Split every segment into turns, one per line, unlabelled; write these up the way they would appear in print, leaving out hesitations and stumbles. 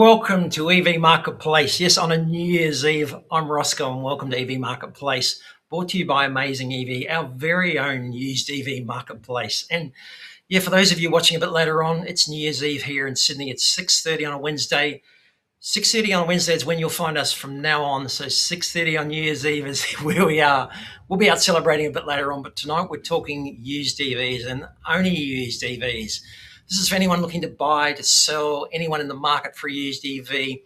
welcome to EV Marketplace. Yes, on a New Year's Eve, I'm Roscoe and welcome to EV Marketplace, brought to you by AmazingEV, our very own used EV marketplace. And yeah, for those of you watching a bit later on, it's New Year's Eve here in Sydney. It's 6:30 on a Wednesday. 6:30 on Wednesday is when you'll find us from now on. So 6:30 on New Year's Eve is where we are. We'll be out celebrating a bit later on, but tonight we're talking used EVs and only used EVs. This is for anyone looking to buy, to sell, anyone in the market for a used EV.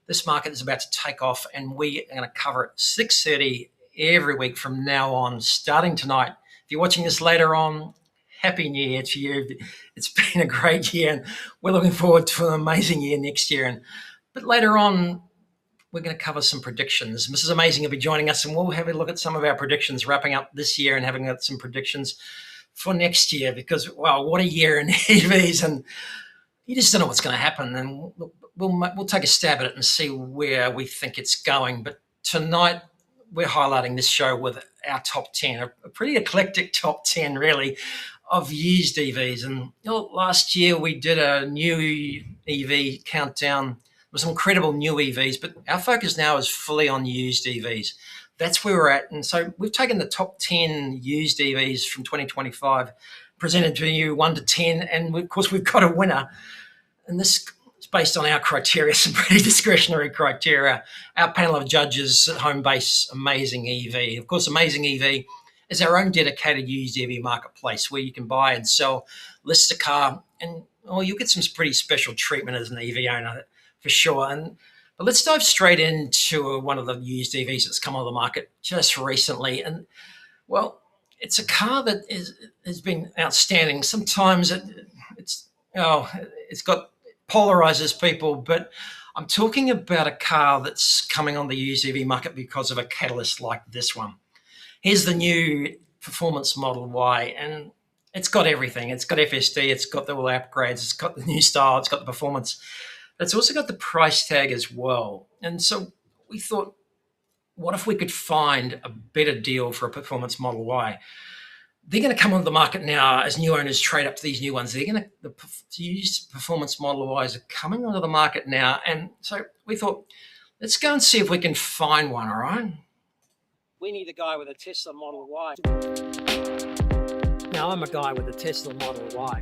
This market is about to take off and we are going to cover it 6:30 every week from now on, starting tonight. If you're watching this later on, Happy New Year to you. It's been a great year and we're looking forward to an amazing year next year. But later on, we're going to cover some predictions. Mrs. Amazing will be joining us and we'll have a look at some of our predictions, wrapping up this year and having some predictions for next year, because, wow, what a year in EVs, and you just don't know what's going to happen. And we'll take a stab at it and see where we think it's going. But tonight, we're highlighting this show with our top 10, a pretty eclectic top 10, really, of used EVs. And last year, we did a new EV countdown with some incredible new EVs, but our focus now is fully on used EVs. That's where we're at. And so we've taken the top 10 used EVs from 2025, presented to you 1 to 10. And of course, we've got a winner. And this is based on our criteria, some pretty discretionary criteria. Our panel of judges at home base Amazing EV. Of course, Amazing EV is our own dedicated used EV marketplace where you can buy and sell, list a car, and you'll get some pretty special treatment as an EV owner for sure. But let's dive straight into one of the used EVs that's come on the market just recently. And, well, it's a car that has been outstanding. Sometimes it's got polarizes people, but I'm talking about a car that's coming on the used EV market because of a catalyst like this one. Here's the new performance Model Y, and it's got everything. It's got FSD, it's got all the upgrades, it's got the new style, it's got the performance. It's also got the price tag as well. And so we thought, what if we could find a better deal for a performance Model Y? They're going to come onto the market now as new owners trade up to these new ones. The used performance Model Ys are coming onto the market now. And so we thought, let's go and see if we can find one, all right? We need a guy with a Tesla Model Y. Now, I'm a guy with a Tesla Model Y.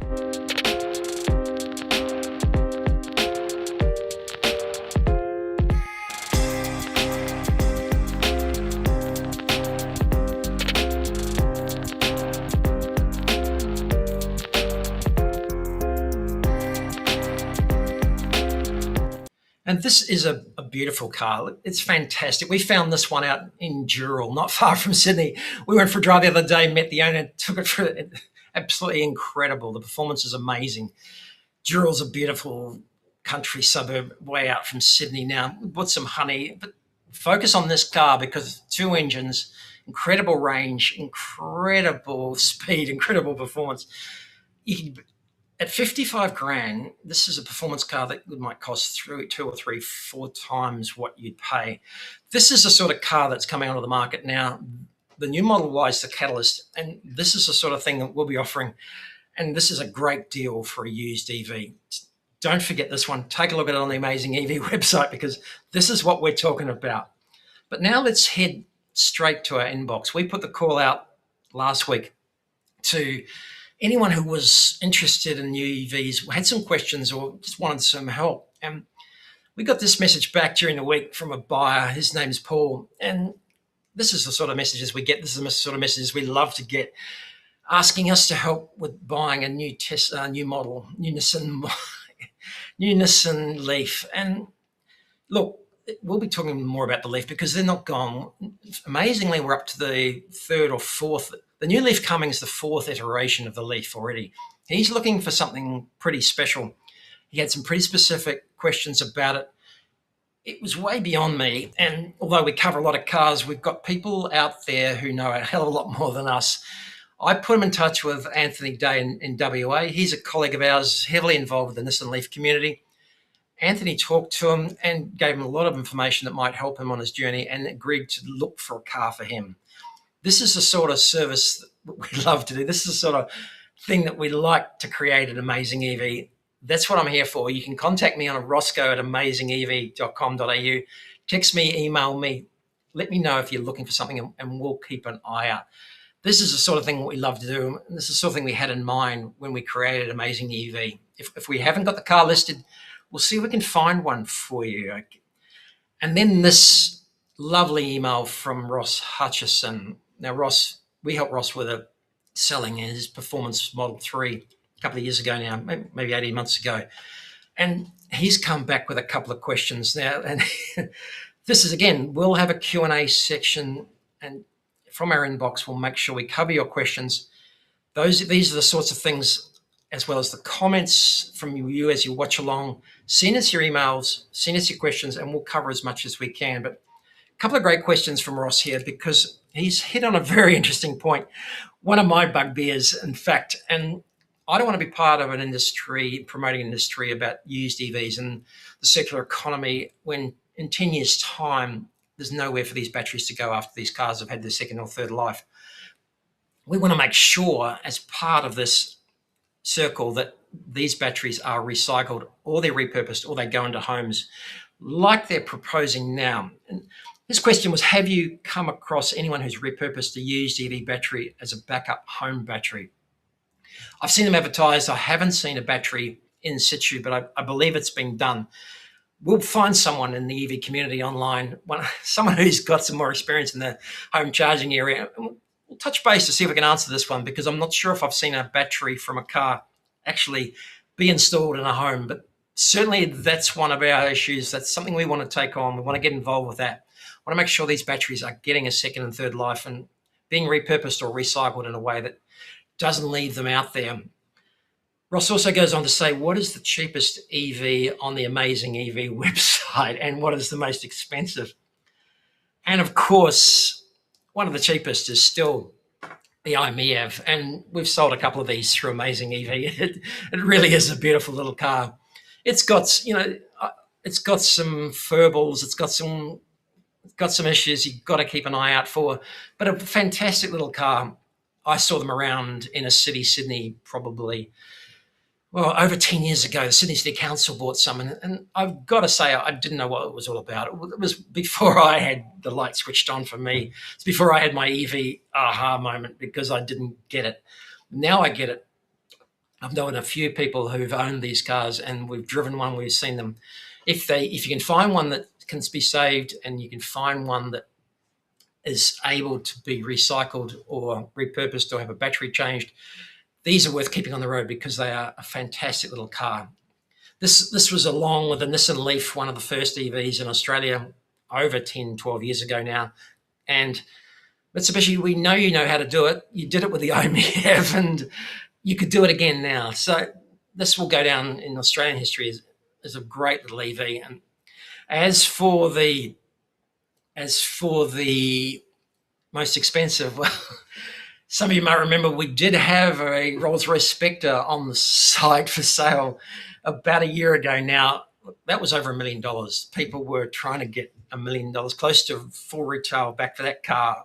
And this is a beautiful car. It's fantastic. We found this one out in Dural, not far from Sydney. We went for a drive the other day, met the owner, took it for absolutely incredible. The performance is amazing. Dural's a beautiful country suburb way out from Sydney now. We bought some honey, but focus on this car because 2 engines, incredible range, incredible speed, incredible performance. At 55 grand, this is a performance car that might cost 2 or 3, 4 times what you'd pay. This is the sort of car that's coming onto the market now. The new Model Y is the catalyst, and this is the sort of thing that we'll be offering. And this is a great deal for a used EV. Don't forget this one. Take a look at it on the Amazing EV website because this is what we're talking about. But now let's head straight to our inbox. We put the call out last week to anyone who was interested in new EVs, had some questions or just wanted some help. And we got this message back during the week from a buyer. His name's Paul. And this is the sort of messages we get. This is the sort of messages we love to get, asking us to help with buying a new Tesla, new model, new Nissan Leaf. And look, we'll be talking more about the Leaf because they're not gone. Amazingly, we're up to the 3rd or 4th. The new Leaf coming is the 4th iteration of the Leaf already. He's looking for something pretty special. He had some pretty specific questions about it. It was way beyond me. And although we cover a lot of cars, we've got people out there who know a hell of a lot more than us. I put him in touch with Anthony Day in WA. He's a colleague of ours, heavily involved with the Nissan Leaf community. Anthony talked to him and gave him a lot of information that might help him on his journey and agreed to look for a car for him. This is the sort of service that we love to do. This is the sort of thing that we like to create at Amazing EV. That's what I'm here for. You can contact me on roscoe@amazingev.com.au. Text me, email me, let me know if you're looking for something, and we'll keep an eye out. This is the sort of thing we love to do. And this is the sort of thing we had in mind when we created Amazing EV. If we haven't got the car listed, we'll see if we can find one for you. And then this lovely email from Ross Hutchison. Now, Ross, we helped Ross with selling his Performance Model 3 a couple of years ago now, maybe 18 months ago. And he's come back with a couple of questions now. And this is, again, we'll have a Q&A section, and from our inbox, we'll make sure we cover your questions. These are the sorts of things, as well as the comments from you as you watch along. Send us your emails, send us your questions, and we'll cover as much as we can. But a couple of great questions from Ross here, because he's hit on a very interesting point. One of my bugbears, in fact, and I don't want to be part of an industry, promoting an industry about used EVs and the circular economy when in 10 years' time, there's nowhere for these batteries to go after these cars have had their second or third life. We want to make sure, as part of this circle, that these batteries are recycled, or they're repurposed, or they go into homes like they're proposing now. And his question was, have you come across anyone who's repurposed a used EV battery as a backup home battery? I've seen them advertised. I haven't seen a battery in situ, but I believe it's been done. We'll find someone in the EV community online, someone who's got some more experience in the home charging area. We'll touch base to see if we can answer this one, because I'm not sure if I've seen a battery from a car actually be installed in a home. But certainly that's one of our issues. That's something we want to take on. We want to get involved with that. We want to make sure these batteries are getting a second and third life and being repurposed or recycled in a way that doesn't leave them out there. Ross also goes on to say, what is the cheapest EV on the Amazing EV website, and what is the most expensive? And of course, one of the cheapest is still the NYE, and we've sold a couple of these through Amazing EV. It really is a beautiful little car. It's got, it's got some furbles, it's got some issues you've got to keep an eye out for, but a fantastic little car. I saw them around inner city Sydney probably, over 10 years ago. The Sydney City Council bought some, and I've got to say, I didn't know what it was all about. It was before I had the light switched on for me. It's before I had my EV aha moment, because I didn't get it. Now I get it. I've known a few people who've owned these cars, and we've driven one, we've seen them. If you can find one that can be saved, and you can find one that is able to be recycled or repurposed or have a battery changed, these are worth keeping on the road, because they are a fantastic little car. This was along with the Nissan Leaf, one of the first EVs in Australia, over 10, 12 years ago now. And Mitsubishi, we know you know how to do it. You did it with the NYE, and you could do it again now. So this will go down in Australian history as a great little EV. And as for the most expensive, well, some of you might remember we did have a Rolls-Royce Spectre on the site for sale about a year ago now. That was over $1 million. People were trying to get $1 million, close to full retail back for that car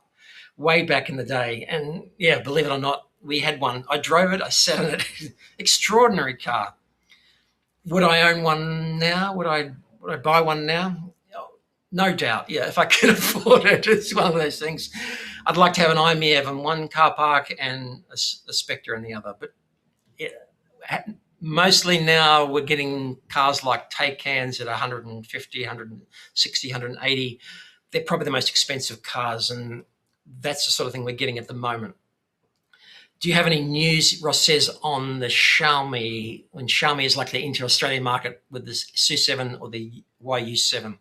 way back in the day. And yeah, believe it or not, we had one. I drove it. I sat in it. Extraordinary car. Would I own one now? Would I buy one now? No doubt. Yeah, if I could afford it, it's one of those things. I'd like to have an NYE in one car park and a Spectre in the other. But yeah, mostly now we're getting cars like Taycans at 150, 160, 180. They're probably the most expensive cars, and that's the sort of thing we're getting at the moment. Do you have any news, Ross says, on the Xiaomi, when Xiaomi is likely to enter Australian market with the SU7 or the YU7?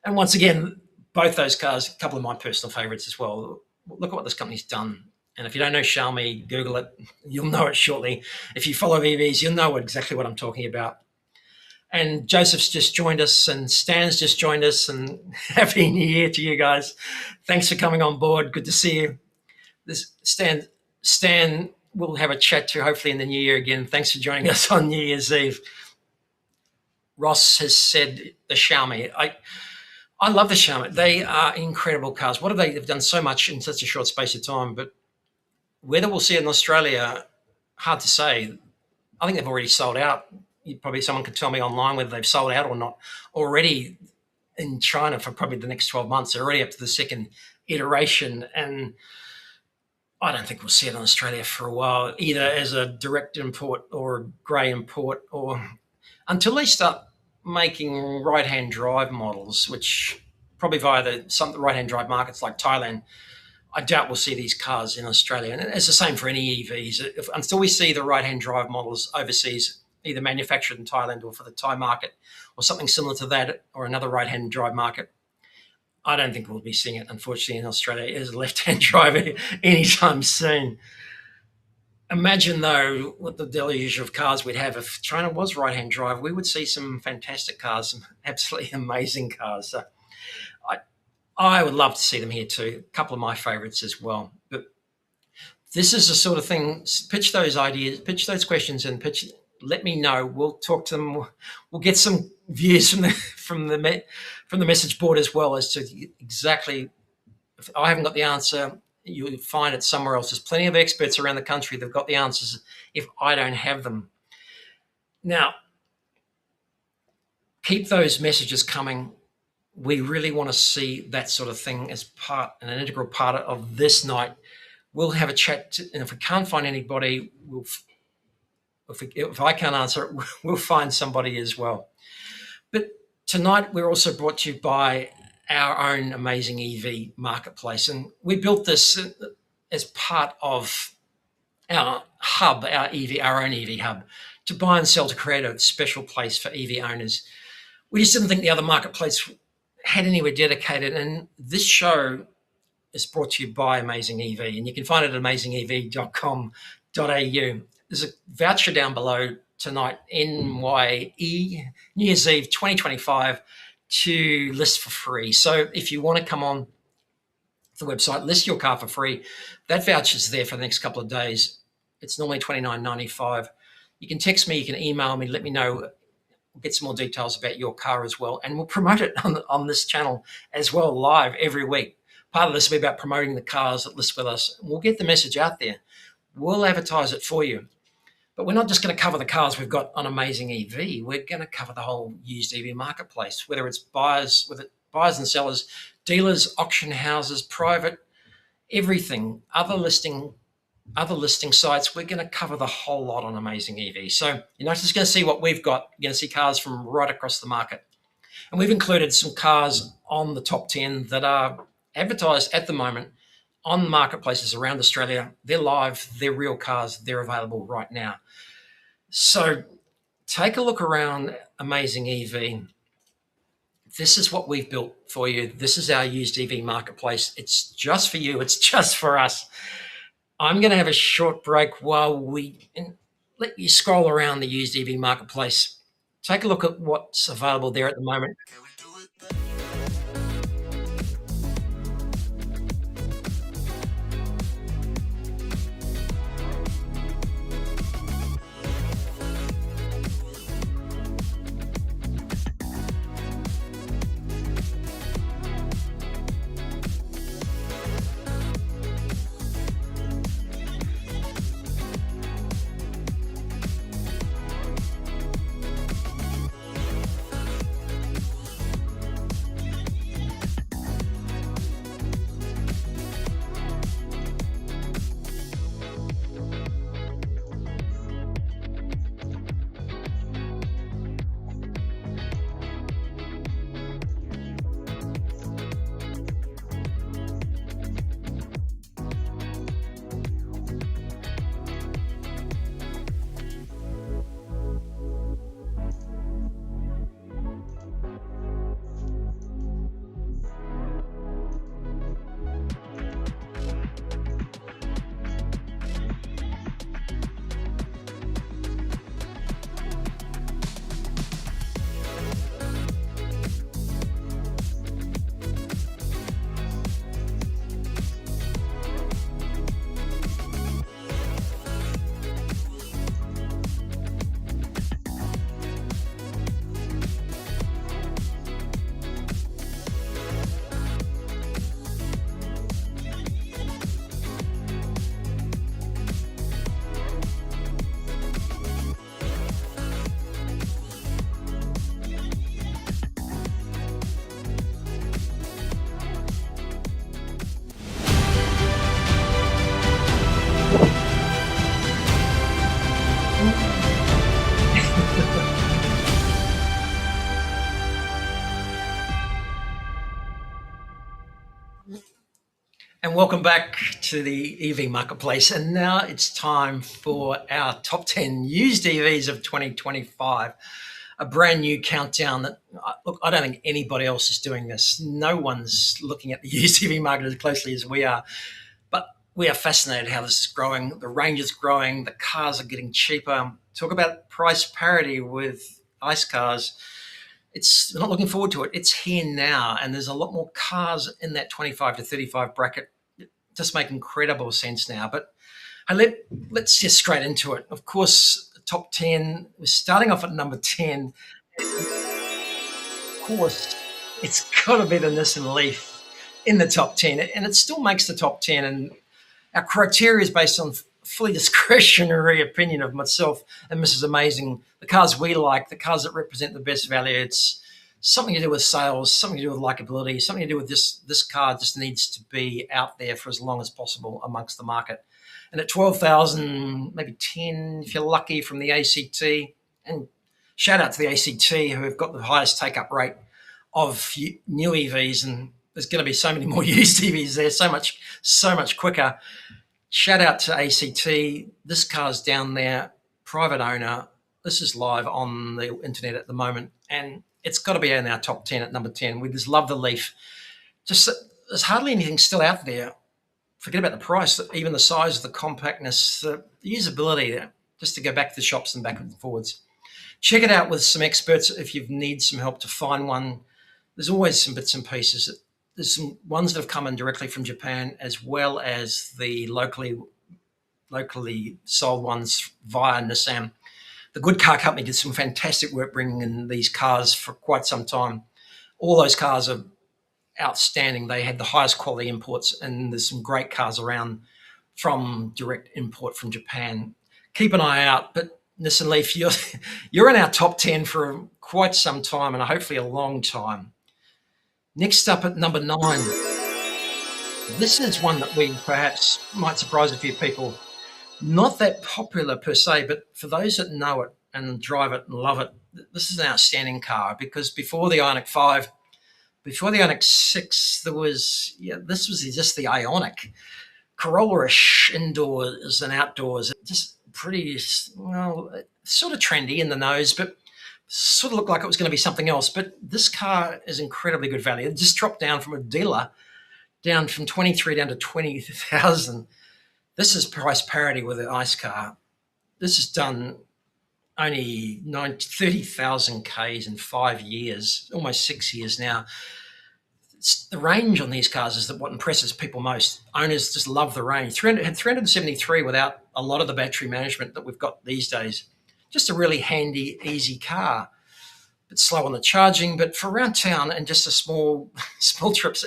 And once again, both those cars, a couple of my personal favorites as well. Look at what this company's done. And if you don't know Xiaomi, Google it. You'll know it shortly. If you follow EVs, you'll know exactly what I'm talking about. And Joseph's just joined us, and Stan's just joined us, and Happy New Year to you guys. Thanks for coming on board. Good to see you. Stan, we'll have a chat to hopefully in the new year again. Thanks for joining us on New Year's Eve. Ross has said the Xiaomi. I love the Xiaomi. They are incredible cars. What have they? They've done so much in such a short space of time, but whether we'll see it in Australia, hard to say. I think they've already sold out. probably someone could tell me online whether they've sold out or not already in China for probably the next 12 months. They're already up to the second iteration, and I don't think we'll see it in Australia for a while, either as a direct import or a grey import, or until they start making right-hand drive models, which probably via some right-hand drive markets like Thailand. I doubt we'll see these cars in Australia, and it's the same for any EVs. Until we see the right-hand drive models overseas, either manufactured in Thailand or for the Thai market, or something similar to that, or another right-hand drive market, I don't think we'll be seeing it, unfortunately, in Australia as a left-hand drive anytime soon. Imagine, though, what the deluge of cars we'd have if China was right-hand drive. We would see some fantastic cars, some absolutely amazing cars. So I would love to see them here too. A couple of my favourites as well. But this is the sort of thing. Pitch those ideas, pitch those questions, and let me know. We'll talk to them. We'll get some views from the message board as well as to exactly. If I haven't got the answer, you'll find it somewhere else. There's plenty of experts around the country that've got the answers if I don't have them. Now, keep those messages coming. We really want to see that sort of thing as an integral part of this night. We'll have a chat, and if we can't find anybody, if I can't answer it, we'll find somebody as well. But tonight, we're also brought to you by our own Amazing EV marketplace, and we built this as part of our hub, our own EV hub, to buy and sell, to create a special place for EV owners. We just didn't think the other marketplace had anywhere dedicated, and this show is brought to you by Amazing EV, and you can find it at amazingev.com.au. There's a voucher down below tonight, NYE, New Year's Eve 2025, to list for free. So if you want to come on the website, list your car for free, that voucher's there for the next couple of days. It's normally $29.95. You can text me, you can email me, let me know. We'll get some more details about your car as well, and we'll promote it on this channel as well, live every week. Part of this will be about promoting the cars that list with us. We'll get the message out there. We'll advertise it for you. But we're not just going to cover the cars we've got on Amazing EV. We're going to cover the whole used EV marketplace, whether it's buyers and sellers, dealers, auction houses, private, everything, other listing sites. We're going to cover the whole lot on Amazing EV. So you're not just going to see what we've got. You're going to see cars from right across the market. And we've included some cars on the top 10 that are advertised at the moment on marketplaces around Australia. They're live, they're real cars, they're available right now. So take a look around Amazing EV. This is what we've built for you. This is our used EV marketplace. It's just for you. It's just for us. I'm going to have a short break while we let you scroll around the used EV marketplace. Take a look at what's available there at the moment. And welcome back to the EV Marketplace. And now it's time for our top 10 used EVs of 2025, a brand new countdown that, look, I don't think anybody else is doing this. No one's looking at the used EV market as closely as we are. But we are fascinated how this is growing. The range is growing. The cars are getting cheaper. Talk about price parity with ICE cars. We're not looking forward to it. It's here now, and there's a lot more cars in that 25 to 35 bracket. It just make incredible sense now. But let's get straight into it. Of course, the top 10. We're starting off at number 10. Of course, it's got to be the Nissan Leaf in the top 10, and it still makes the top 10. And our criteria is based on fully discretionary opinion of myself and Mrs. Amazing. The cars we like, the cars that represent the best value. It's something to do with sales, something to do with likability, something to do with this car just needs to be out there for as long as possible amongst the market. And at 12,000, maybe 10 if you're lucky from the ACT. And shout out to the ACT who have got the highest take up rate of new EVs, and there's going to be so many more used EVs there, so much quicker. Shout out to ACT. This car's down there, private owner. This is live on the internet at the moment, and it's got to be in our top 10 at number 10. We just love the Leaf. Just there's hardly anything still out there. Forget about the price, even the size, the compactness, the usability, just to go back to the shops and back and forwards. Check it out with some experts if you need some help to find one. There's always some bits and pieces. There's some ones that have come in directly from Japan, as well as the locally sold ones via Nissan. The Good Car Company did some fantastic work bringing in these cars for quite some time. All those cars are outstanding. They had the highest quality imports, and there's some great cars around from direct import from Japan. Keep an eye out, but Nissan Leaf, you're in our top 10 for quite some time, and hopefully a long time. Next up at number 9, this is one that we perhaps might surprise a few people. Not that popular per se, but for those that know it and drive it and love it, this is an outstanding car, because before the Ioniq 5, before the Ioniq 6, this was just the Ioniq. Corolla-ish indoors and outdoors, just pretty, well, sort of trendy in the nose, but sort of looked like it was going to be something else. But this car is incredibly good value. It just dropped down from a dealer, down from 23 down to 20,000. This is price parity with an ICE car. This has done only 30,000 Ks in 5 years, almost 6 years now. The range on these cars is what impresses people most. Owners just love the range. 373 without a lot of the battery management that we've got these days. Just a really handy, easy car. A bit slow on the charging, but for around town and just a small trips,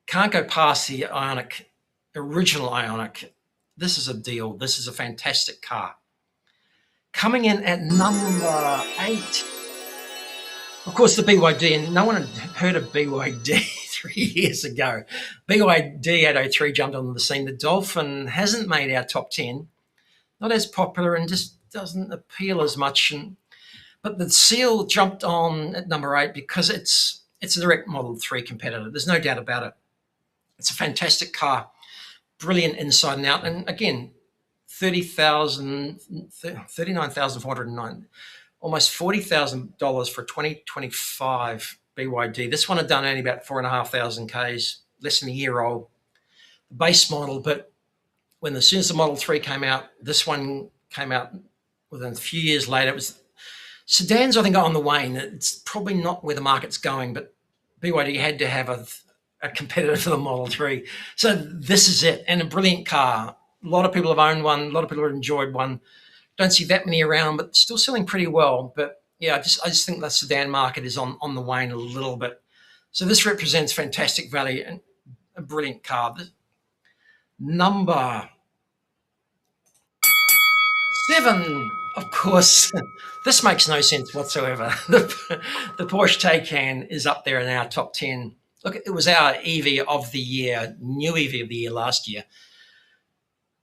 can't go past the Ioniq, original Ioniq. This is a deal. This is a fantastic car. Coming in at number 8, of course, the BYD, and no one had heard of BYD 3 years ago. BYD 803 jumped onto the scene. The Dolphin hasn't made our top 10, not as popular and just doesn't appeal as much. But the Seal jumped on at number 8 because it's a direct Model 3 competitor. There's no doubt about it. It's a fantastic car, brilliant inside and out. And again, 39,409, almost $40,000 for a 2025 BYD. This one had done only about 4,500 Ks, less than a year old, the base model. But as soon as the Model 3 came out, this one came out within a few years later. It was sedans, I think, are on the wane. It's probably not where the market's going, but BYD had to have a competitor for the Model 3. So this is it, and a brilliant car. A lot of people have owned one. A lot of people have enjoyed one. Don't see that many around, but still selling pretty well. But yeah, I just think the sedan market is on the wane a little bit. So this represents fantastic value and a brilliant car. Number 7, of course, this makes no sense whatsoever. The Porsche Taycan is up there in our top 10. Look, it was our EV of the year, new EV of the year last year.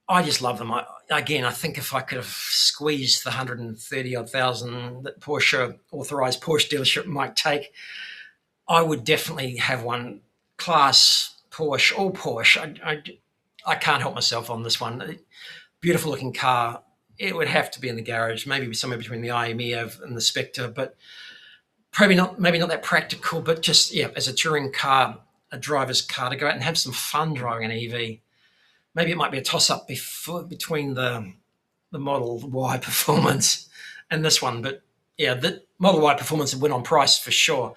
I just love them. I think if I could have squeezed the 130-odd thousand that Porsche, authorised Porsche dealership might take, I would definitely have one. Class, Porsche, all Porsche. I can't help myself on this one. Beautiful looking car. It would have to be in the garage, maybe somewhere between the IMEV and the Spectre, but probably not. Maybe not that practical, but just yeah, as a touring car, a driver's car to go out and have some fun driving an EV. Maybe it might be a toss up between the Model Y performance and this one, but yeah, the Model Y performance would win on price for sure.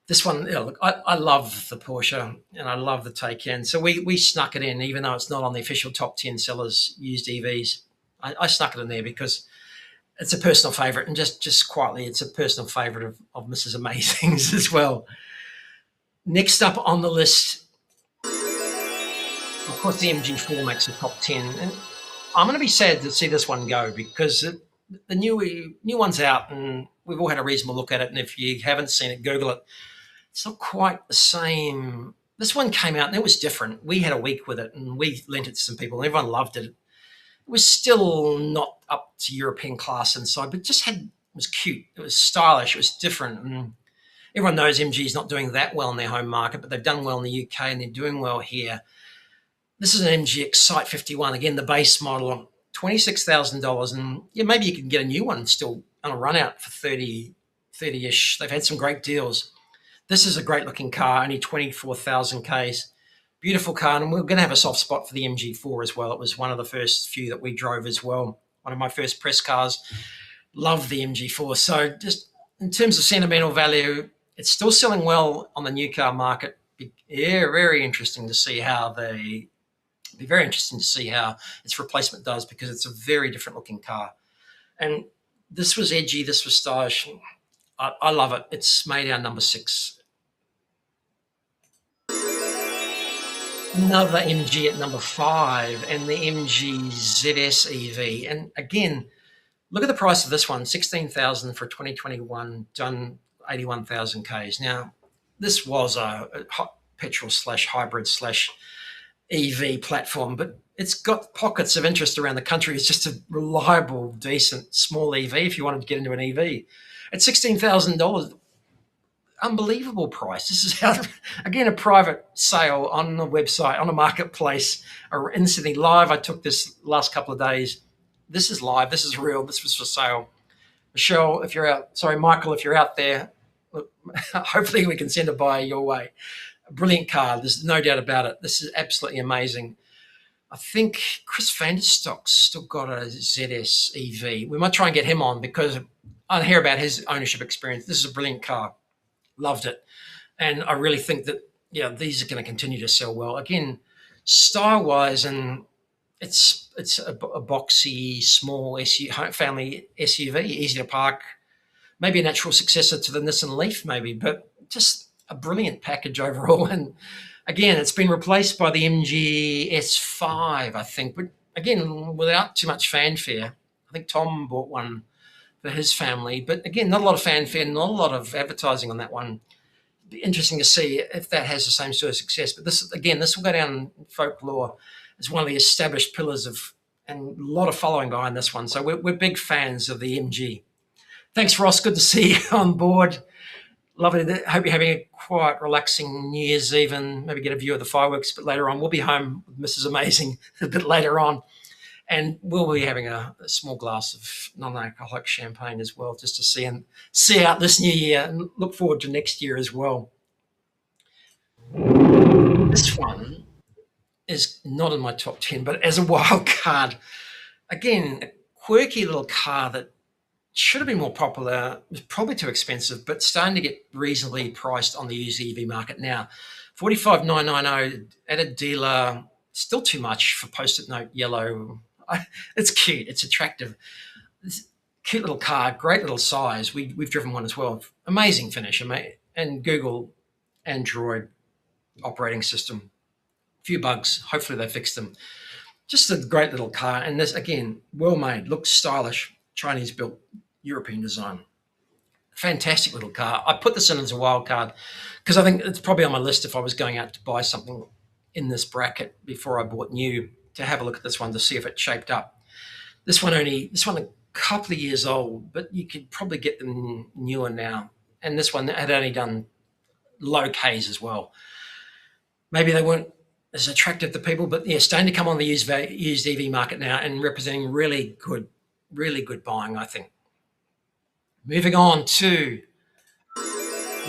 This one, look, I love the Porsche and I love the Taycan. So we snuck it in, even though it's not on the official top 10 sellers used EVs. I snuck it in there because it's a personal favourite, and just quietly, it's a personal favourite of Mrs. Amazing's as well. Next up on the list, of course, the MG4 makes the top 10. And I'm going to be sad to see this one go because the new one's out and we've all had a reasonable look at it. And if you haven't seen it, Google it. It's not quite the same. This one came out and it was different. We had a week with it and we lent it to some people and everyone loved it. It was still not up to European class inside, but it was cute. It was stylish. It was different. And everyone knows MG is not doing that well in their home market, but they've done well in the UK and they're doing well here. This is an MG Excite 51, again, the base model, $26,000. And yeah, maybe you can get a new one still on a run out for 30-ish. They've had some great deals. This is a great looking car, only 24,000 Ks. Beautiful car, and we're going to have a soft spot for the MG4 as well. It was one of the first few that we drove as well. One of my first press cars. Love the MG4. So just in terms of sentimental value, it's still selling well on the new car market. Yeah, very interesting to see how its replacement does, because it's a very different looking car. And this was edgy, this was stylish. I love it. It's made our number 6. Another MG at number 5, and the MG ZS EV. And again, look at the price of this one, $16,000 for 2021, done 81,000 Ks. Now, this was a petrol slash hybrid slash EV platform, but it's got pockets of interest around the country. It's just a reliable, decent, small EV if you wanted to get into an EV. At $16,000, unbelievable price. This is how, again, a private sale on a website, on a marketplace, or instantly live. I took this last couple of days. This is live. This is real. This was for sale. Michelle, if you're out, sorry, Michael, if you're out there, look, hopefully we can send a buyer your way. A brilliant car. There's no doubt about it. This is absolutely amazing. I think Chris Vanderstock's still got a ZS EV. We might try and get him on because I hear about his ownership experience. This is a brilliant car. Loved it. And I really think that, yeah, these are going to continue to sell well. Again, style-wise, and it's a boxy, small family SUV, easy to park. Maybe a natural successor to the Nissan Leaf, maybe, but just a brilliant package overall. And again, it's been replaced by the MG S5, I think, but again, without too much fanfare. I think Tom bought one for his family, but again, not a lot of fanfare, not a lot of advertising on that one. It'd be interesting to see if that has the same sort of success. But this will go down in folklore as one of the established pillars of, and a lot of following behind this one. So we're big fans of the MG. Thanks, Ross. Good to see you on board. Lovely. Hope you're having a quiet, relaxing New Year's Eve, and maybe get a view of the fireworks a bit later on. We'll be home with Mrs. Amazing a bit later on, and we'll be having a small glass of non-alcoholic champagne as well, just to see out this new year and look forward to next year as well. This one is not in my top 10, but as a wild card, again, a quirky little car that should have been more popular. It was probably too expensive, but starting to get reasonably priced on the used EV market now. $45,990 at a dealer, still too much for Post-it note yellow. It's cute. It's attractive. It's cute little car, great little size. We've driven one as well. Amazing finish, and Google Android operating system. A few bugs. Hopefully they fixed them. Just a great little car, and this again, well made, looks stylish, Chinese built, European design. Fantastic little car. I put this in as a wild card because I think it's probably on my list if I was going out to buy something in this bracket before I bought new, to have a look at this one to see if it shaped up. This one a couple of years old, but you could probably get them newer now. And this one had only done low Ks as well. maybe they weren't as attractive to people, but yeah, starting to come on the used EV market now and representing really good buying, I think. Moving on to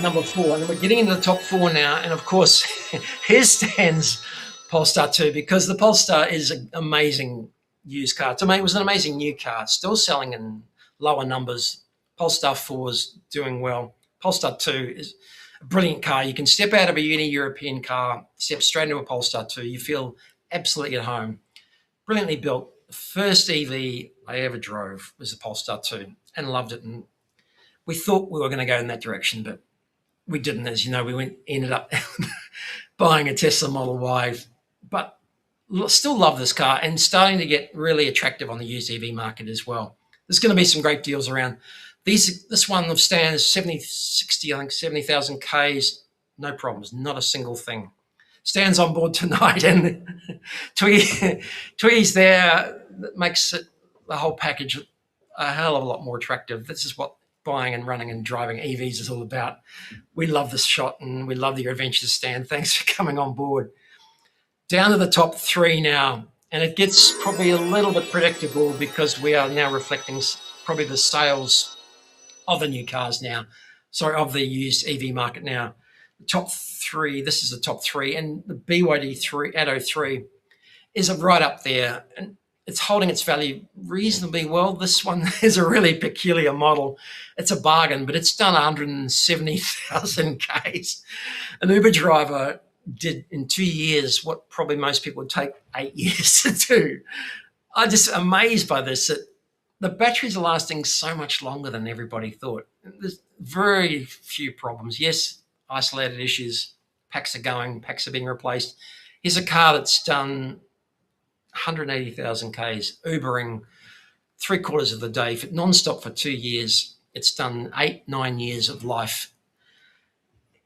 number four, and we're getting into the top four now. And of course, here's Stan's Polestar 2 because the Polestar is an amazing used car. To me, it was an amazing new car, still selling in lower numbers. Polestar 4 is doing well. Polestar 2 is a brilliant car. You can step out of a European car, step straight into a Polestar 2. You feel absolutely at home. Brilliantly built. The first EV I ever drove was a Polestar 2 and loved it. And we thought we were going to go in that direction, but we didn't. As you know, ended up buying a Tesla Model Y, but still love this car and starting to get really attractive on the used EV market as well. There's going to be some great deals around. This one of Stan's 70, 60, I think 70,000 Ks, no problems, not a single thing. Stan's on board tonight, and Twiggy's there. That makes it the whole package a hell of a lot more attractive. This is what buying and running and driving EVs is all about. We love this shot and we love your adventures, Stan. Thanks for coming on board. Down to the top three now, and it gets probably a little bit predictable because we are now reflecting probably the sales of the new cars now. Sorry, of the used EV market now. The top three, this is the top three, and the BYD Atto 3 is right up there, and it's holding its value reasonably well. This one is a really peculiar model. It's a bargain, but it's done 170,000 Ks. An Uber driver did in 2 years what probably most people would take 8 years to do. I'm just amazed by this, that the batteries are lasting so much longer than everybody thought. There's very few problems. Yes, isolated issues, packs are going, packs are being replaced. Here's a car that's done 180,000 Ks, Ubering 3/4 of the day, non-stop for 2 years. It's done 8-9 years of life.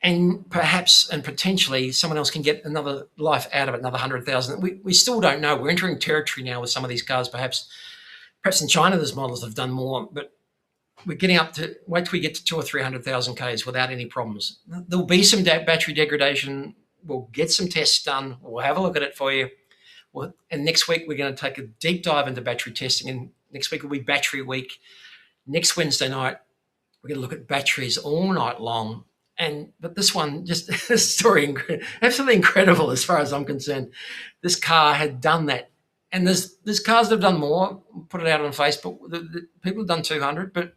And perhaps and potentially someone else can get another life out of it, another 100,000. We still don't know. We're entering territory now with some of these cars. Perhaps in China there's models that have done more, but we're getting up to, wait till we get to 200,000 or 300,000 Ks without any problems. There'll be some battery degradation. We'll get some tests done. We'll have a look at it for you. And next week we're going to take a deep dive into battery testing. And next week will be battery week. Next Wednesday night we're going to look at batteries all night long. But this one, just a story, absolutely incredible as far as I'm concerned. This car had done that, and there's cars that have done more. Put it out on Facebook. The people have done 200, but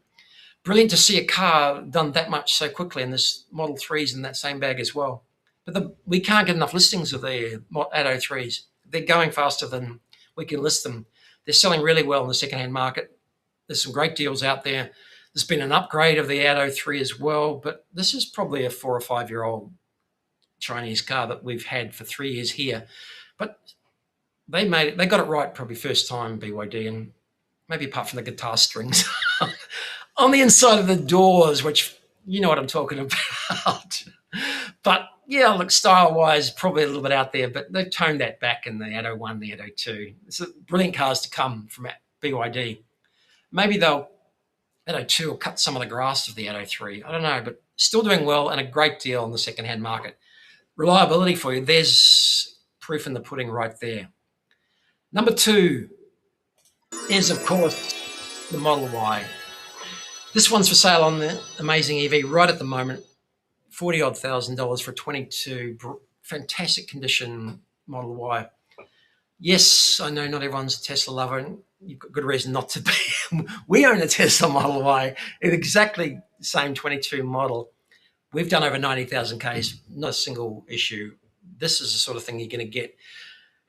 brilliant to see a car done that much so quickly. And this Model 3's in that same bag as well. But we can't get enough listings of the Atto 3s. They're going faster than we can list them. They're selling really well in the secondhand market. There's some great deals out there. There's been an upgrade of the Atto 3 as well, but this is probably a 4 or 5 year old Chinese car that we've had for 3 years here. But they got it right probably first time, BYD, and maybe apart from the guitar strings on the inside of the doors, which you know what I'm talking about. But yeah, look, style-wise, probably a little bit out there, but they've toned that back in the Atto 1, the Atto 2. It's brilliant cars to come from BYD. Maybe Atto 2 will cut some of the grass of the Atto 3. I don't know, but still doing well and a great deal in the second-hand market. Reliability for you, there's proof in the pudding right there. Number 2 is, of course, the Model Y. This one's for sale on the AmazingEV right at the moment. $40,000 for 22, fantastic condition Model Y. Yes, I know not everyone's a Tesla lover, and you've got good reason not to be. We own a Tesla Model Y, exactly the same 22 model. We've done over 90,000 Ks, not a single issue. This is the sort of thing you're going to get.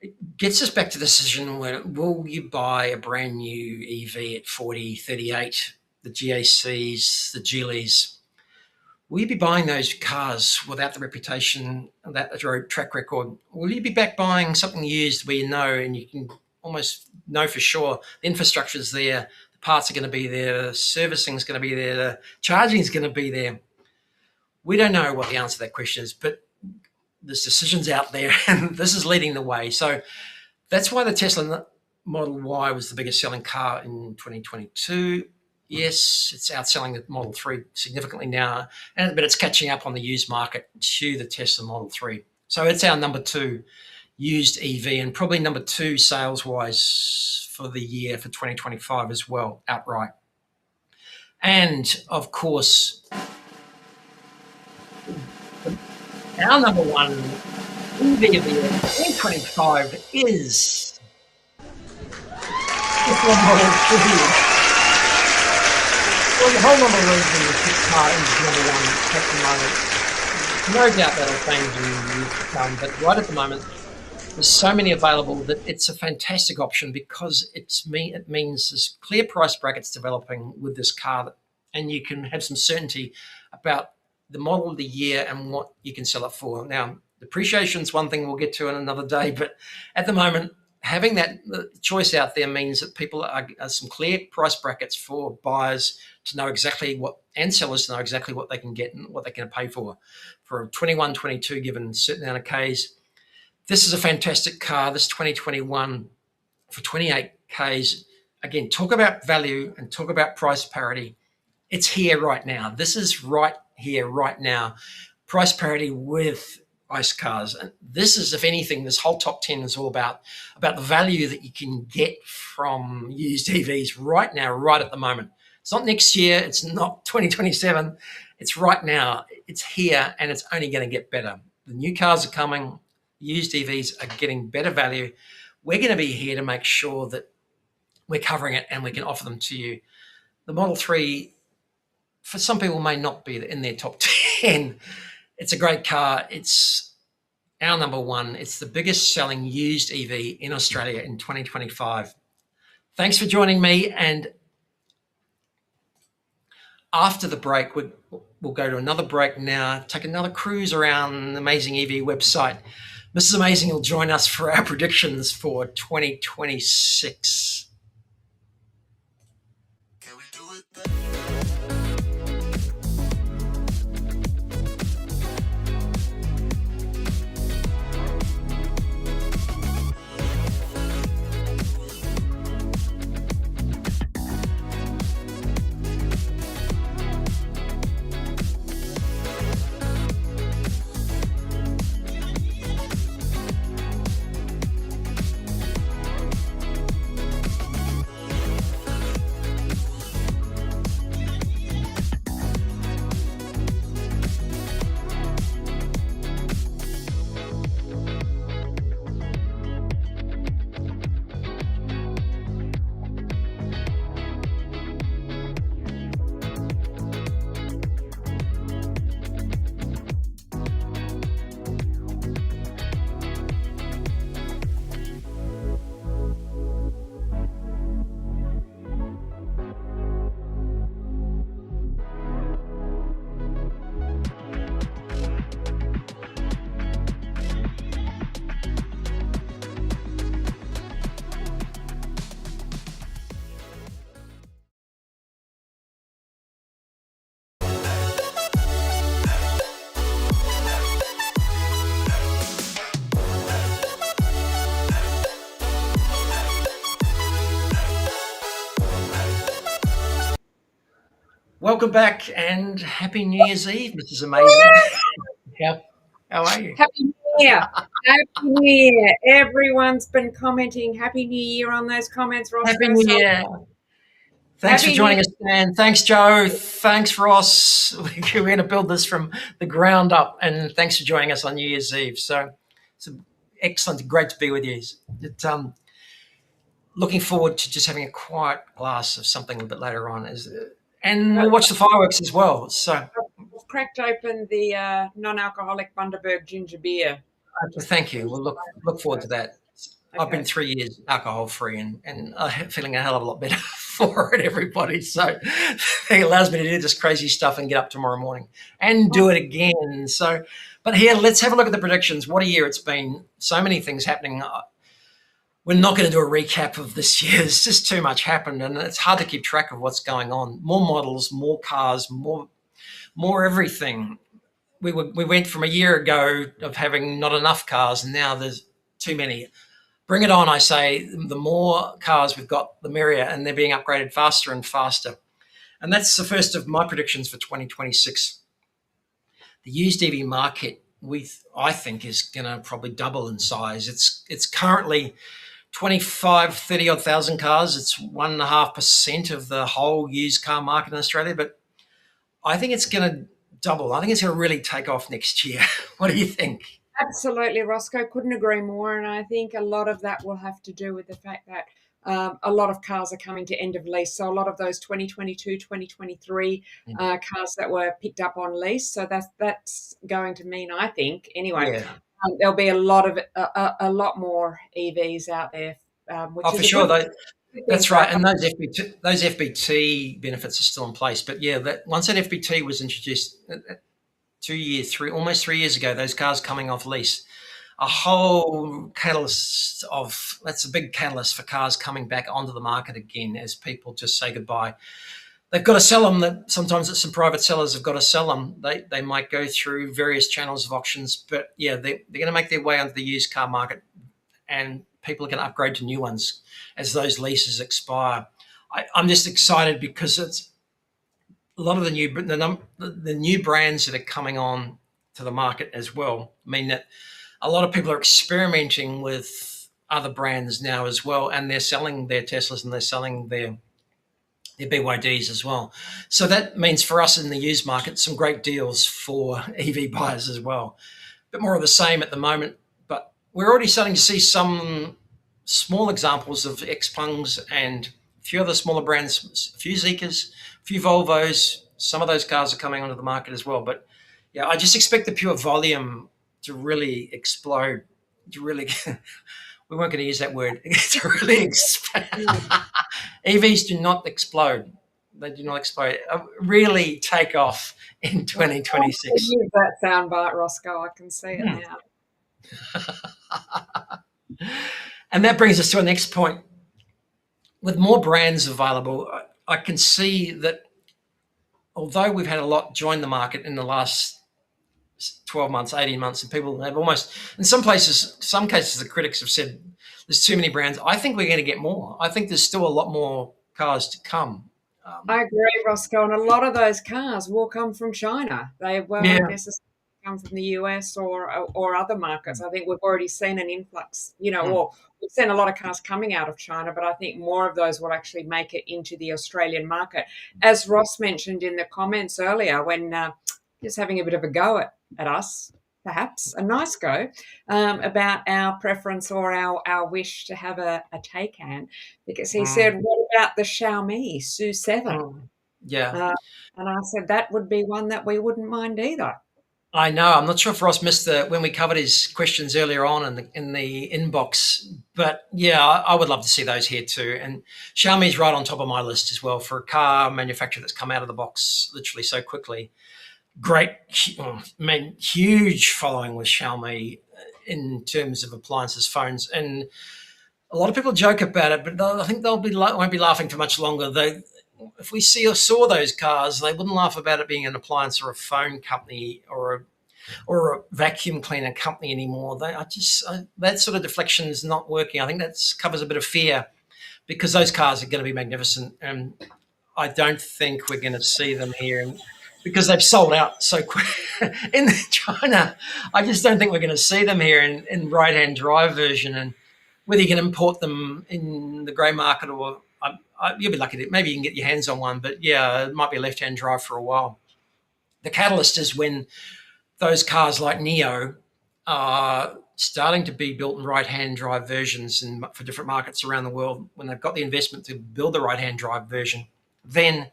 It gets us back to the decision where, will you buy a brand new EV at 40, 38, the GACs, the Geelys? Will you be buying those cars without the reputation, without the road track record? Will you be back buying something used where you know and you can almost know for sure the infrastructure is there, the parts are going to be there, the servicing is going to be there, the charging is going to be there? We don't know what the answer to that question is, but there's decisions out there and this is leading the way. So that's why the Tesla Model Y was the biggest selling car in 2022. Yes, it's outselling the Model 3 significantly now, but it's catching up on the used market to the Tesla Model 3. So it's our number 2 used EV, and probably number 2 sales wise for the year for 2025 as well, outright. And of course, our number 1 EV of the year 2025 is the whole number of reasons this car is number 1 at the moment. No doubt that'll change in years to come, but right at the moment, there's so many available that it's a fantastic option because it means there's clear price brackets developing with this car, and you can have some certainty about the model of the year and what you can sell it for. Now, depreciation is one thing we'll get to in another day, but at the moment, having that choice out there means that people are some clear price brackets for buyers to know exactly what, and sellers to know exactly what they can get and what they can pay for a 21, 22 given a certain amount of Ks. This is a fantastic car, this 2021 for 28 Ks. Again, talk about value and talk about price parity. It's here right now. This is right here, right now. Price parity with ICE cars. And this is, if anything, this whole top 10 is all about the value that you can get from used EVs right now, right at the moment. It's not next year. It's not 2027. It's right now. It's here, and it's only going to get better. The new cars are coming. Used EVs are getting better value. We're going to be here to make sure that we're covering it and we can offer them to you. The Model 3, for some people, may not be in their top 10. It's a great car. It's our number 1. It's the biggest selling used EV in Australia in 2025. Thanks for joining me. And after the break, we'll go to another break now, take another cruise around the Amazing EV website. Mrs. Amazing will join us for our predictions for 2026. Can we do it? Welcome back and Happy New Year's Eve, Mrs. Amazing. How are you?
Happy New Year. Happy New Year. Everyone's been commenting Happy New Year on those comments, Ross.
Happy New Year. Thanks for joining us, Dan. Thanks, Joe. Thanks, Ross. We're going to build this from the ground up, and thanks for joining us on New Year's Eve. So it's excellent. Great to be with you. Looking forward to just having a quiet glass of something a bit later on. And we'll watch the fireworks as well. So
I've cracked open the non-alcoholic Bundaberg ginger beer.
Thank you. We'll look forward to that. Okay. I've been 3 years alcohol-free and I'm feeling a hell of a lot better for it, everybody. So it allows me to do this crazy stuff and get up tomorrow morning and do it again. So, but here, let's have a look at the predictions. What a year it's been. So many things happening. We're not going to do a recap of this year. It's just too much happened, and it's hard to keep track of what's going on. More models, more cars, more everything. We went from a year ago of having not enough cars, and now there's too many. Bring it on, I say. The more cars we've got, the merrier, and they're being upgraded faster and faster. And that's the first of my predictions for 2026. The used EV market I think is going to probably double in size. It's currently 25, 30 odd thousand cars. It's 1.5% of the whole used car market in Australia, but I think it's going to double. I think it's going to really take off next year. What do you think?
Absolutely, Roscoe. Couldn't agree more. And I think a lot of that will have to do with the fact that a lot of cars are coming to end of lease. So a lot of those 2022, 2023 cars that were picked up on lease. So that's going to mean, I think, anyway,
Yeah.
there'll be a lot more EVs out there, which
Oh, for
is a
sure.
good thing
That's
for our
right. And those FBT benefits are still in place. But yeah, once that FBT was introduced almost 3 years ago, those cars coming off lease, a whole catalyst that's a big catalyst for cars coming back onto the market again as people just say goodbye. They've got to sell them. That sometimes it's some private sellers have got to sell them. They might go through various channels of auctions, but yeah, they're going to make their way onto the used car market, and people are going to upgrade to new ones as those leases expire. I'm just excited because it's a lot of the new brands that are coming on to the market as well. I mean that a lot of people are experimenting with other brands now as well, and they're selling their Teslas and they're selling their BYDs as well. So that means for us in the used market, some great deals for EV buyers as well. A bit more of the same at the moment, but we're already starting to see some small examples of Xpungs and a few other smaller brands, a few Zeekas, a few Volvos. Some of those cars are coming onto the market as well. But yeah, I just expect the pure volume to really explode. To really, we weren't going to use that word. To really expand. EVs do not explode. They do not explode. Really take off in 2026.
Use that soundbite, Roscoe. I can see it now.
And that brings us to our next point. With more brands available, I can see that although we've had a lot join the market in the last 12 months, 18 months, and people have almost, in some cases, the critics have said there's too many brands. I think we're going to get more. I think there's still a lot more cars to come.
I agree, Roscoe, and a lot of those cars will come from China. They won't
Yeah.
necessarily come from the US or other markets. I think we've already seen an influx, or we've seen a lot of cars coming out of China, but I think more of those will actually make it into the Australian market. As Ross mentioned in the comments earlier, when just having a bit of a go at us, perhaps a nice go, about our preference or our wish to have a Taycan, because he said, what about the Xiaomi SU7?
Yeah.
And I said that would be one that we wouldn't mind either.
I know. I'm not sure if Ross missed when we covered his questions earlier on in the inbox, but yeah, I would love to see those here too. And Xiaomi's right on top of my list as well for a car manufacturer that's come out of the box literally so quickly. Great, huge following with Xiaomi in terms of appliances, phones, and a lot of people joke about it, but I think won't be laughing for much longer. If we saw those cars, they wouldn't laugh about it being an appliance or a phone company or a vacuum cleaner company anymore. That sort of deflection is not working. I think that covers a bit of fear because those cars are going to be magnificent, and I don't think we're going to see them here because they've sold out so quick in China. I just don't think we're going to see them here in right-hand drive version, and whether you can import them in the grey market or you'll be lucky. Maybe you can get your hands on one, but yeah, it might be a left-hand drive for a while. The catalyst is when those cars like Neo are starting to be built in right-hand drive versions and for different markets around the world. When they've got the investment to build the right-hand drive version, then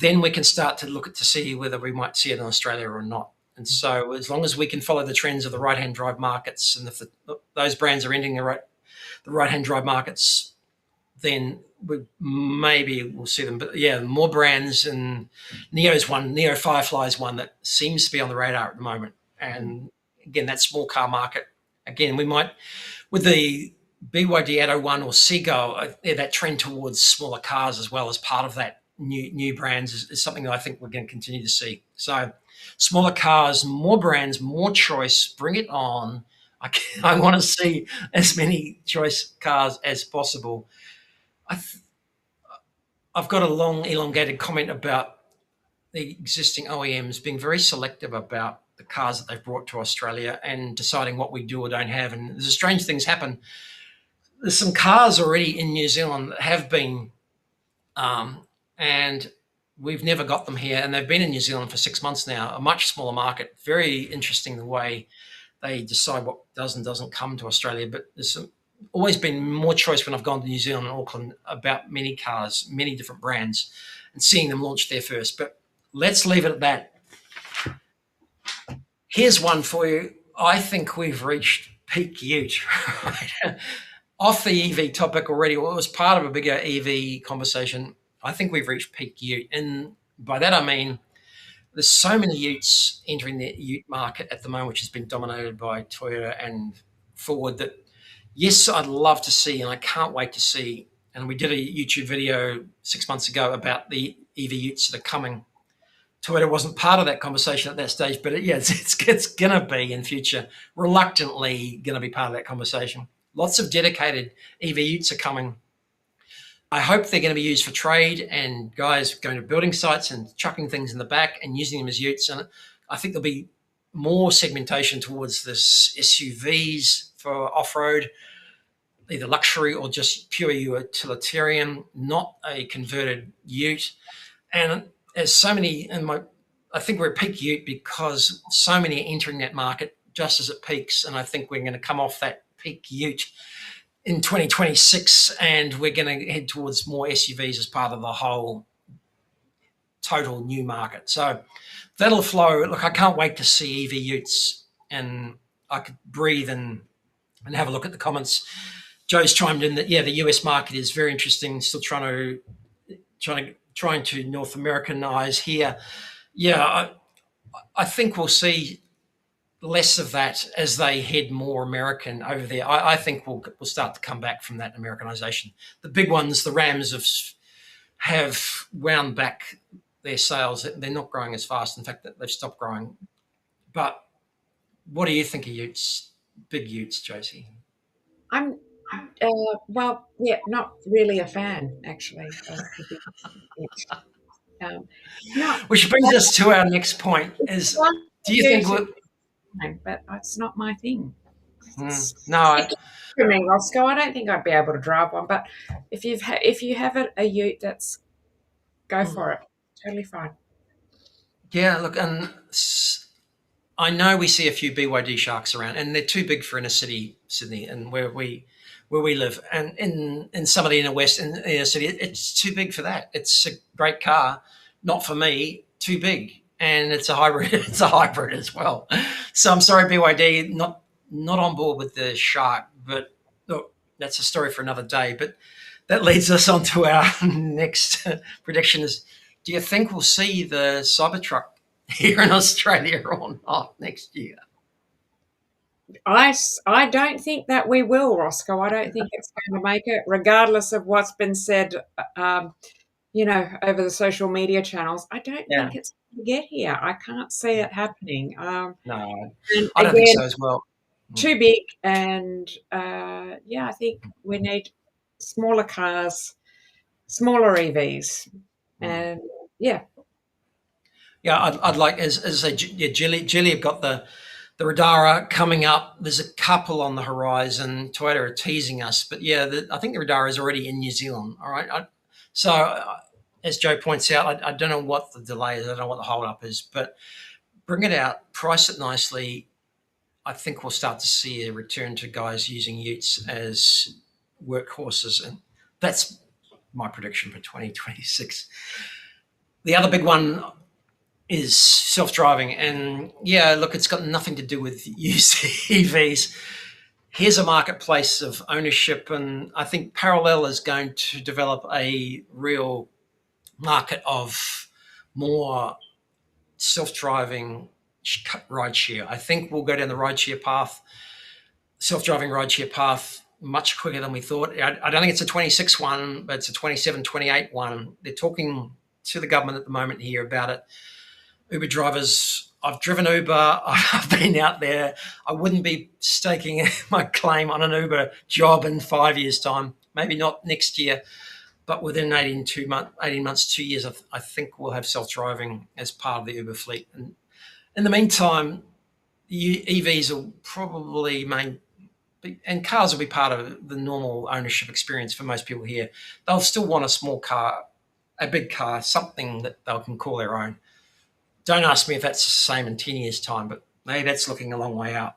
we can start to look to see whether we might see it in Australia or not. And so as long as we can follow the trends of the right-hand drive markets, and if those brands are entering the right-hand drive markets, then we'll see them. But yeah, more brands, and Neo Firefly's one that seems to be on the radar at the moment. And again, that small car market, again, we might, with the BYD Atto 1 or Seagull, that trend towards smaller cars as well as part of that new brands is something that I think we're going to continue to see. So smaller cars, more brands, more choice, bring it on. I want to see as many choice cars as possible. I've got a long elongated comment about the existing OEMs being very selective about the cars that they've brought to Australia and deciding what we do or don't have. And there's strange things happen. There's some cars already in New Zealand that have been, and we've never got them here, and they've been in New Zealand for 6 months now. A much smaller market. Very interesting the way they decide what does and doesn't come to Australia. But always been more choice when I've gone to New Zealand and Auckland about many cars, many different brands, and seeing them launch there first. But let's leave it at that. Here's one for you. I think we've reached peak ute. Right? Off the EV topic already, well, it was part of a bigger EV conversation. I think we've reached peak ute. And by that I mean there's so many utes entering the ute market at the moment, which has been dominated by Toyota and Ford, that yes, I'd love to see, and I can't wait to see. And we did a YouTube video 6 months ago about the EV utes that are coming. Toyota wasn't part of that conversation at that stage, but it's going to be in future, reluctantly going to be part of that conversation. Lots of dedicated EV utes are coming. I hope they're going to be used for trade and guys going to building sites and chucking things in the back and using them as utes. And I think there'll be more segmentation towards this SUVs for off-road, either luxury or just pure utilitarian, not a converted ute. And there's so many I think we're at peak ute because so many are entering that market just as it peaks. And I think we're going to come off that peak ute in 2026, and we're going to head towards more SUVs as part of the whole total new market. So that'll flow. Look, I can't wait to see EV utes, and I could breathe and have a look at the comments. Joe's chimed in that, yeah, the US market is very interesting, still trying to North Americanize here. Yeah, I think we'll see less of that as they head more American over there. I think we'll start to come back from that Americanization. The big ones, the Rams, have wound back their sales. They're not growing as fast. In fact, they've stopped growing. But what do you think of utes, big utes, Josie?
I'm well, yeah, not really a fan actually. Not
Which brings us to our next point: is do you think
but it's not my thing.
no,
For me, Roscoe, I don't think I'd be able to drive one. But if you have a ute, go for it. Totally fine.
Yeah, look, and I know we see a few BYD sharks around, and they're too big for inner city Sydney and where we live, and in some of the inner west and inner city, it's too big for that. It's a great car, not for me. Too big, and it's a hybrid. It's a hybrid as well. So I'm sorry, BYD, not on board with the shark. But look, that's a story for another day. But that leads us on to our next prediction: is do you think we'll see the Cybertruck here in Australia or not next year?
I don't think that we will, Roscoe. I don't think it's going to make it, regardless of what's been said, over the social media channels. I don't think it's going to get here. I can't see it happening.
No,
and
I don't think so as well.
Too big, and I think we need smaller cars, smaller EVs, and
yeah. I'd like, as I say, Geely have got the Radara coming up. There's a couple on the horizon. Toyota are teasing us, but I think the Radara is already in New Zealand. All right. As Joe points out, I don't know what the delay is. I don't know what the hold up is, but bring it out, price it nicely. I think we'll start to see a return to guys using utes as workhorses, and that's my prediction for 2026. The other big one is self-driving, and look, it's got nothing to do with used EVs. Here's a marketplace of ownership, and I think Parallel is going to develop a real market of more self-driving rideshare. I think we'll go down the rideshare path, self-driving rideshare path, much quicker than we thought. I don't think it's a 26 one, but it's a 27, 28 one. They're talking to the government at the moment here about it. Uber drivers, I've driven Uber. I've been out there. I wouldn't be staking my claim on an Uber job in 5 years' time. Maybe not next year, but within 18 months, 2 years, I think we'll have self-driving as part of the Uber fleet. And in the meantime, EVs will probably and cars will be part of the normal ownership experience for most people here. They'll still want a small car, a big car, something that they can call their own. Don't ask me if that's the same in 10 years' time, but maybe that's looking a long way out.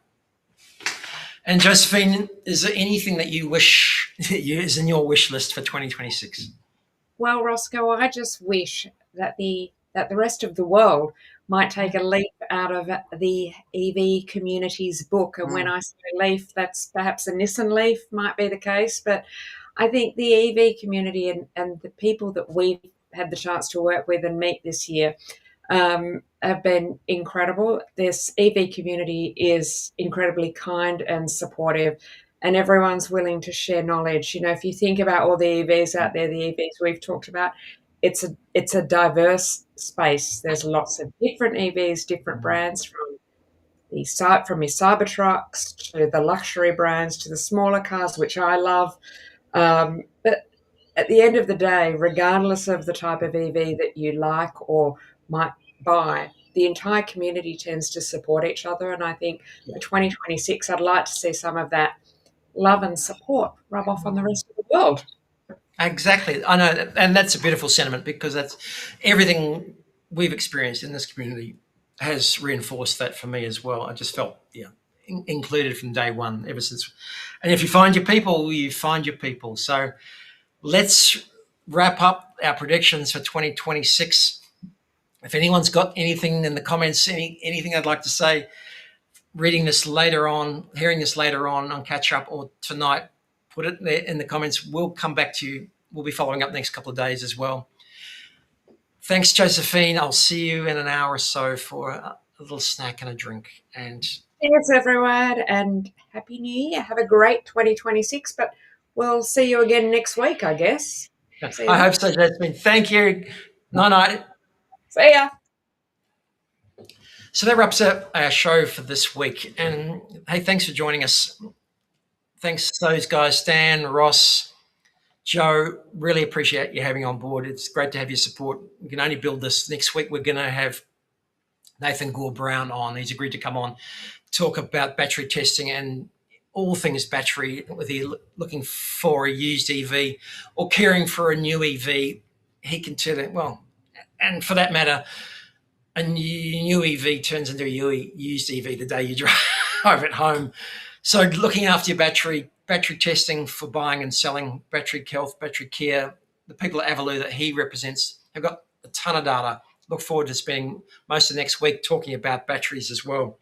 And Josephine, is there anything that you wish is in your wish list for 2026?
Well, Roscoe, I just wish that the rest of the world might take a leaf out of the EV community's book. And when I say leaf, that's perhaps a Nissan leaf might be the case. But I think the EV community and the people that we've had the chance to work with and meet this year have been incredible. This EV community is incredibly kind and supportive, and everyone's willing to share knowledge. If you think about all the EVs out there, the EVs we've talked about, it's a diverse space. There's lots of different EVs, different brands, from your Cybertrucks to the luxury brands to the smaller cars, which I love. But at the end of the day, regardless of the type of EV that you like or might buy, the entire community tends to support each other. And I think for 2026, I'd like to see some of that love and support rub off on the rest of the world.
Exactly. I know, and that's a beautiful sentiment, because that's everything we've experienced in this community has reinforced that for me as well. I just felt included from day one, ever since. And if you find your people, you find your people. So let's wrap up our predictions for 2026. If anyone's got anything in the comments, anything I'd like to say, reading this later on, hearing this later on Catch Up or tonight, put it there in the comments. We'll come back to you. We'll be following up next couple of days as well. Thanks, Josephine. I'll see you in an hour or so for a little snack and a drink. And
thanks, everyone, and Happy New Year. Have a great 2026, but we'll see you again next week, I guess.
I hope so, Josephine. Thank you. Night-night.
See ya.
So that wraps up our show for this week. And hey, thanks for joining us. Thanks to those guys, Stan, Ross, Joe. Really appreciate you having on board. It's great to have your support. We can only build this. Next week, we're going to have Nathan Gore-Brown on. He's agreed to come on, talk about battery testing and all things battery, whether you're looking for a used EV or caring for a new EV. He can tell it, well, and for that matter, a new EV turns into a used EV the day you drive it home. So looking after your battery testing for buying and selling, battery health, battery care, the people at Avalou that he represents have got a ton of data. Look forward to spending most of next week talking about batteries as well.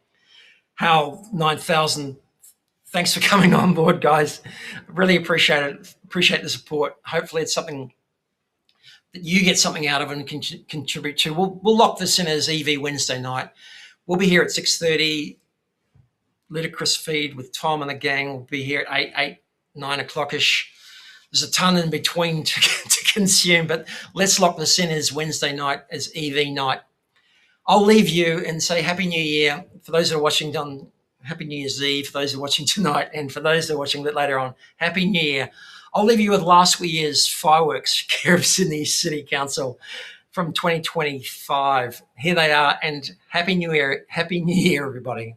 Hal 9000, thanks for coming on board, guys. Really appreciate it. Appreciate the support. Hopefully it's something that you get something out of and can contribute to. We'll lock this in as EV Wednesday night. We'll be here at 6:30. Ludicrous feed with Tom and the gang. We'll be here at 9 o'clock-ish. There's a ton in between to consume, but let's lock this in as Wednesday night, as EV night. I'll leave you and say Happy New Year. For those that are watching on Happy New Year's Eve, for those who are watching tonight, and for those that are watching a bit later on, Happy New Year. I'll leave you with last year's fireworks, care of Sydney City Council from 2025. Here they are, and Happy New Year, everybody.